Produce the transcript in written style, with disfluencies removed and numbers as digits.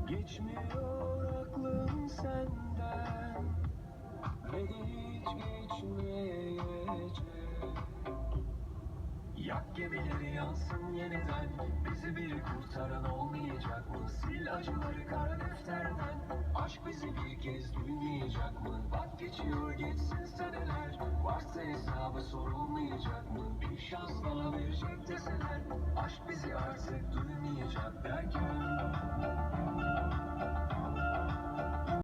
Geçmiyor aklım senden, ve de hiç geçmeyecek. Yak gemileri yansın yeniden, bizi biri kurtaran olmayacak mı? Sil acıları kara defterden, aşk bizi bir kez duymayacak mı? Bak geçiyor geçsin seneler, varsa hesabı sorulmayacak mı? Bir şans daha verecek deseler, aşk bizi artık duymayacak derken